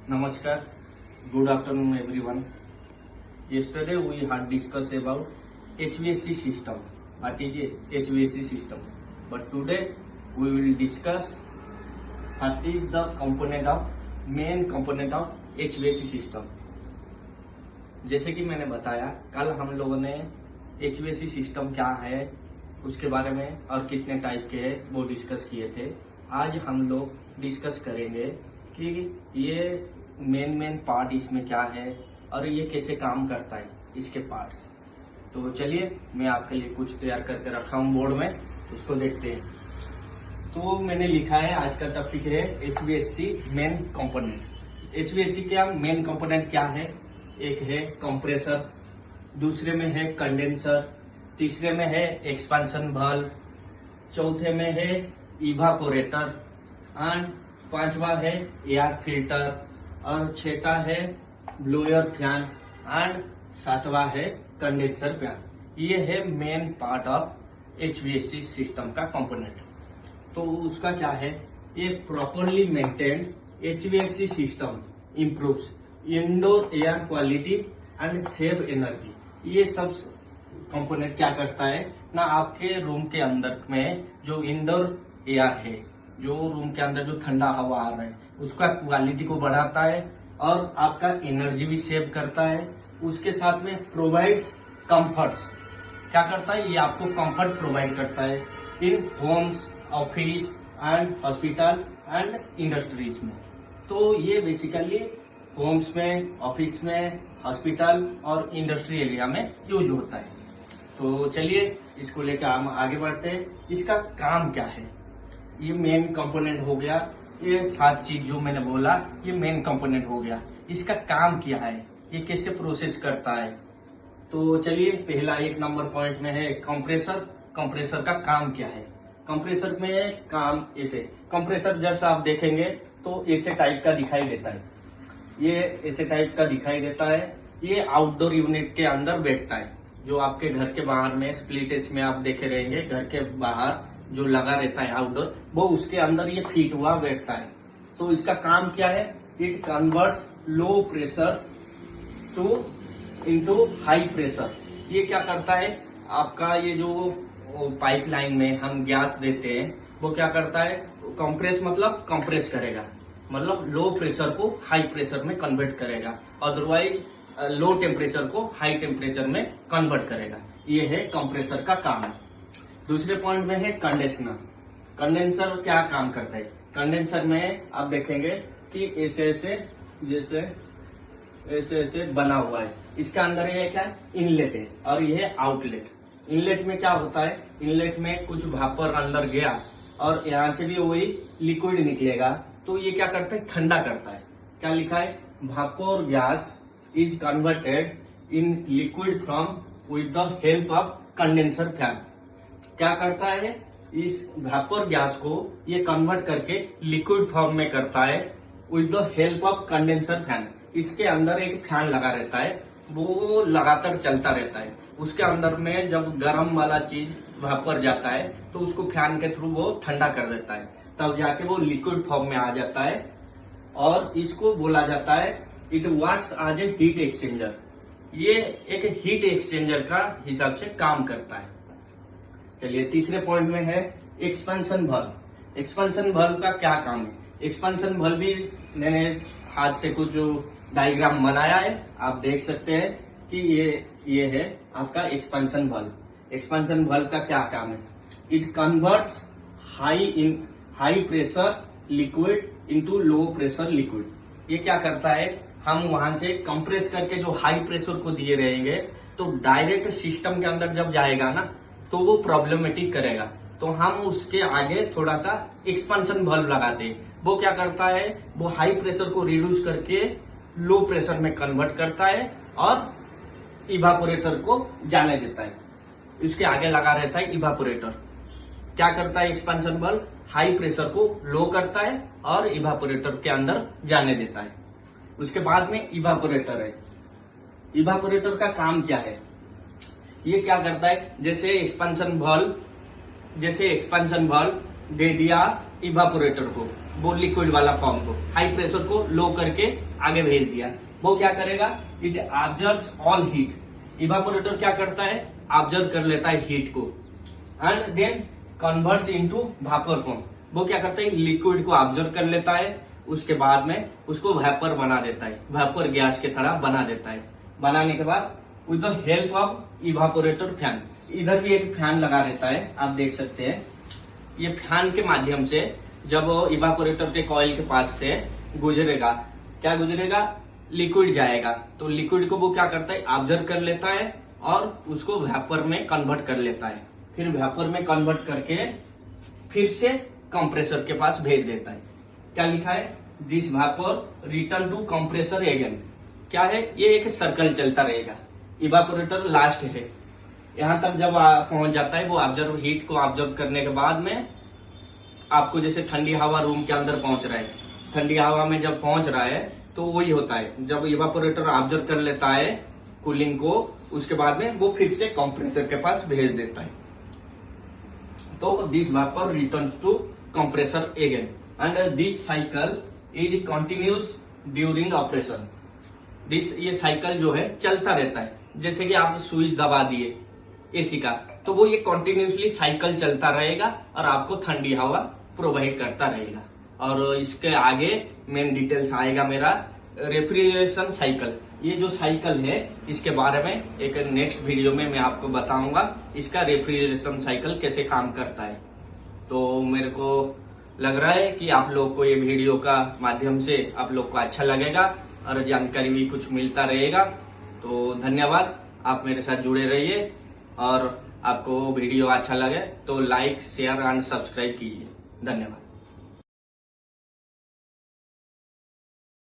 Namaskar. Good afternoon, everyone. Yesterday we had discussed about HVAC system. What is HVAC system? But today we will discuss what is the main component of HVAC system. जैसे कि मैंने बताया, कल हम लोगों ने HVAC system क्या है उसके बारे में और कितने टाइप के है वो डिस्कस किए थे। आज हम लोग डिस्कस करेंगे कि ये मेन पार्ट इसमें क्या है और ये कैसे काम करता है, इसके पार्ट्स। तो चलिए मैं आपके लिए कुछ तैयार करके रखा हूँ बोर्ड में, उसको देखते हैं। तो मैंने लिखा है, आज का टॉपिक है HVAC मेन कंपोनेंट। HVAC क्या मेन कंपोनेंट क्या है? एक है कंप्रेसर, दूसरे में है कंडेंसर, तीसरे में है एक्सपेंशन वाल्व, चौथे में है इवापोरेटर एंड पांचवा है एयर फिल्टर और छठा है ब्लोअर फैन एंड सातवां है कंडेंसर फैन। ये है main part of HVAC system का कंपोनेंट। तो उसका क्या है? ये properly maintained HVAC system improves indoor air quality and save energy. ये सब कंपोनेंट क्या करता है ना, आपके रूम के अंदर में जो इंडोर एयर है, जो रूम के अंदर जो ठंडा हवा आ रहा है, उसका क्वालिटी को बढ़ाता है और आपका एनर्जी भी सेव करता है। उसके साथ में प्रोवाइड्स कंफर्ट्स। क्या करता है? ये आपको कंफर्ट प्रोवाइड करता है इन Holmes, office and hospital and industries में। तो ये बेसिकली होम्स में, ऑफिस में, हॉस्पिटल और इंडस्ट्री एरिया में यूज होता है। तो चलिए इसको लेकर हम आगे बढ़ते हैं। इसका काम क्या है? ये मेन कंपोनेंट हो गया। ये 7 चीज जो मैंने बोला ये मेन कंपोनेंट हो गया। इसका काम क्या है, ये कैसे प्रोसेस करता है? तो चलिए पहला 1 नंबर पॉइंट में है कंप्रेसर। कंप्रेसर का काम क्या है? कंप्रेसर में काम ऐसे, कंप्रेसर जस्ट आप देखेंगे तो ऐसे टाइप का दिखाई देता है। ये ऐसे टाइप का दिखाई देता है। ये आउटडोर यूनिट के अंदर बैठता है, जो आपके घर के बाहर में स्प्लिटेस में आप देखे रहेंगे, घर के बाहर जो लगा रहता है आउटडोर, वो उसके अंदर ये फिट हुआ बैठता है। तो इसका काम क्या है? It converts low pressure into high pressure. ये क्या करता है? आपका ये जो पाइपलाइन में हम गैस देते हैं वो क्या करता है? कंप्रेस मतलब कंप्रेस करेगा, मतलब लो प्रेशर को हाई प्रेशर में कन्वर्ट करेगा, अदरवाइज लो टेम्परेचर को हाई टेम्परेचर में कन्वर्ट करेगा। ये है कंप्रेसर का काम। दूसरे पॉइंट में है कंडेंसर। कंडेंसर क्या काम करता है? कंडेंसर में आप देखेंगे कि ऐसे बना हुआ है। इसके अंदर ये क्या है? इनलेट है और ये है आउटलेट। इनलेट में क्या होता है? इनलेट में कुछ भापर अंदर गया और यहाँ से भी वही लिक्विड निकलेगा, तो ये क्या करता है? ठंडा करता है। क्या लिखा है? Vapour gas is converted in liquid from with the help of condenser fan. क्या करता है? इस भापर गैस को ये कन्वर्ट करके लिक्विड फॉर्म में करता है with the help of condenser fan. इसके अंदर एक फैन लगा रहता है, वो लगातार चलता रहता है। उसके अंदर में जब गर्म वाला चीज भापर जाता है तो उसको फैन के थ्रू वो ठंडा कर देता है, तब जाके वो लिक्विड फॉर्म में आ जाता है और इसको बोला जाता है it works as a heat exchanger. ये एक हीट एक्सचेंजर का हिसाब से काम करता है। चलिए तीसरे पॉइंट में है एक्सपेंशन वाल्व। एक्सपेंशन वाल्व का क्या काम है? एक्सपेंशन वाल्व भी मैंने हाथ से कुछ जो डायग्राम बनाया है, आप देख सकते हैं कि ये है आपका एक्सपेंशन वाल्व। एक्सपेंशन वाल्व का क्या काम है? It converts high pressure liquid into low pressure liquid. ये क्या करता है? हम वहां से कंप्रेस करके जो हाई प्रेशर को दिए रहेंगे तो डायरेक्ट सिस्टम के अंदर जब जाएगा ना तो वो प्रॉब्लमेटिक करेगा, तो हम उसके आगे थोड़ा सा एक्सपेंशन वाल्व लगाते हैं। वो क्या करता है? वो हाई प्रेशर को रिड्यूस करके लो प्रेशर में कन्वर्ट करता है और इवापोरेटर को जाने देता है। इसके आगे लगा रहता है इवापोरेटर। क्या करता है एक्सपेंशन वाल्व? हाई प्रेशर को लो करता है और इवापोरेटर के अंदर जाने देता है। उसके बाद में इवापोरेटर है। इवापोरेटर का काम क्या है? ये क्या करता है? जैसे एक्सपेंशन वाल्व दे दिया इवापोरेटर को, वो लिक्विड वाला फॉर्म को, हाई प्रेशर को लो करके आगे भेज दिया। वो क्या करेगा, it observes all heat. Evaporator क्या करता है, ऑब्जर्व कर लेता है हीट को and then converts into vapour form. वो क्या करता है, लिक्विड को ऑब्जर्व कर लेता है, उसके बाद में उसको वेपर बना देता है, वेपर गैस की तरह बना देता है। बनाने के बाद with the help of evaporator fan, इधर भी एक फैन लगा रहता है, आप देख सकते हैं। ये फैन के माध्यम से जब इवापोरेटर के कॉइल के पास से गुजरेगा, क्या गुजरेगा, लिक्विड जाएगा, तो लिक्विड को वो क्या करता है, ऑब्जर्व कर लेता है और उसको वेपर में कन्वर्ट कर लेता है। फिर वेपर में कन्वर्ट करके फिर से कंप्रेसर के पास भेज देता है। क्या लिखा है, this vapour return to compressor again. क्या है, ये एक सर्कल चलता रहेगा। इवापोरेटर लास्ट है, यहां तक जब पहुंच जाता है, वो ऑब्जर्व हीट को ऑब्जर्व करने के बाद में आपको जैसे ठंडी हवा रूम के अंदर पहुंच रहा है, ठंडी हवा में जब पहुंच रहा है तो वही होता है, जब इवापोरेटर ऑब्जर्व कर लेता है कूलिंग को, उसके बाद में वो फिर से कंप्रेसर के पास भेज देता है। तो this vapour returns to compressor again and this cycle is continuous during operation. ये साइकिल जो है चलता रहता है, जैसे कि आप स्विच दबा दिए एसी का, तो वो ये कंटिन्यूसली साइकिल चलता रहेगा और आपको ठंडी हवा प्रोवाइड करता रहेगा। और इसके आगे मेन डिटेल्स आएगा मेरा रेफ्रिजरेशन साइकिल। ये जो साइकिल है इसके बारे में एक नेक्स्ट वीडियो में मैं आपको बताऊंगा, इसका रेफ्रिजरेशन साइकिल कैसे काम करता है। तो मेरे को लग रहा है कि आप लोग को ये वीडियो का माध्यम से आप लोग को अच्छा लगेगा और जानकारी भी कुछ मिलता रहेगा। तो धन्यवाद, आप मेरे साथ जुड़े रहिए और आपको वीडियो अच्छा लगे तो लाइक, शेयर एंड सब्सक्राइब कीजिए। धन्यवाद।